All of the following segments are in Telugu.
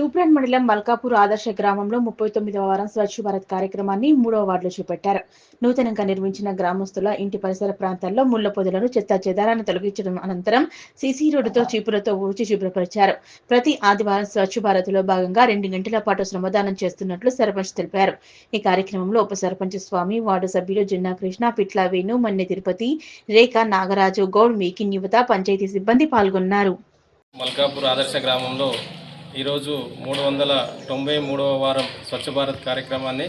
తూప్రాన్ మండలం మల్కాపూర్ ఆదర్శ గ్రామంలో 39వ వారం స్వచ్ఛ భారత్ కార్యక్రమాన్ని 3వ వార్డులో చేపట్టారు. నూతనంగా నిర్మించిన గ్రామస్తుల ఇంటి పరిసర ప్రాంతాల్లో ముళ్ల పొదలను చెత్త చెదారాన్ని తొలగించడం అనంతరం సీసీ రోడ్డుతో చీపులతో ఊడ్చి శుభ్రపరిచారు. ప్రతి ఆదివారం స్వచ్ఛ భారత్ లో భాగంగా 2 గంటల పాటు శ్రమదానం చేస్తున్నట్లు సర్పంచ్ తెలిపారు. ఈ కార్యక్రమంలో ఉప సర్పంచ్ స్వామి, వార్డు సభ్యులు జిన్నా కృష్ణ, పిట్ల వేణు, మన్నె తిరుపతి, రేఖ, నాగరాజు గౌడ్, మేకిన్ యువత, పంచాయతీ సిబ్బంది పాల్గొన్నారు. మల్కాపూర్ ఆదర్శ గ్రామంలో ఈరోజు 393వ వారం స్వచ్ఛ భారత్ కార్యక్రమాన్ని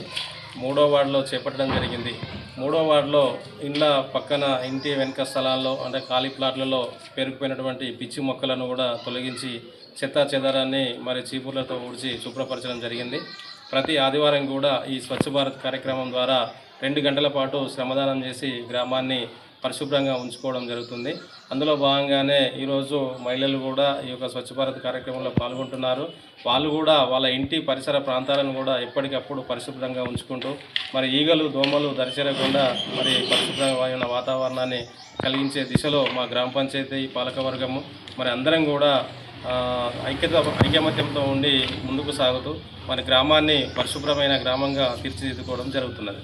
3వ వార్డులో చేపట్టడం జరిగింది. 3వ వార్డులో ఇండ్ల పక్కన ఇంటి వెనుక స్థలాల్లో అంటే ఖాళీ ప్లాట్లలో పేరుకుపోయినటువంటి పిచ్చి మొక్కలను కూడా తొలగించి చెత్త చెదారాన్ని మరి చీపుర్లతో ఊడ్చి శుభ్రపరచడం జరిగింది. ప్రతి ఆదివారం కూడా ఈ స్వచ్ఛ భారత్ కార్యక్రమం ద్వారా 2 గంటల పాటు శ్రమదానం చేసి గ్రామాన్ని పరిశుభ్రంగా ఉంచుకోవడం జరుగుతుంది. అందులో భాగంగానే ఈరోజు మహిళలు కూడా ఈ యొక్క స్వచ్ఛ భారత్ కార్యక్రమంలో పాల్గొంటున్నారు. వాళ్ళు కూడా వాళ్ళ ఇంటి పరిసర ప్రాంతాలను కూడా ఎప్పటికప్పుడు పరిశుభ్రంగా ఉంచుకుంటూ మరి ఈగలు, దోమలు దరిచేరకుండా మరి పరిశుభ్రమైన వాతావరణాన్ని కలిగించే దిశలో మా గ్రామ పంచాయతీ పాలకవర్గము మరి అందరం కూడా ఐకమత్యంతో ఉండి ముందుకు సాగుతూ మరి గ్రామాన్ని పరిశుభ్రమైన గ్రామంగా తీర్చిదిద్దుకోవడం జరుగుతున్నది.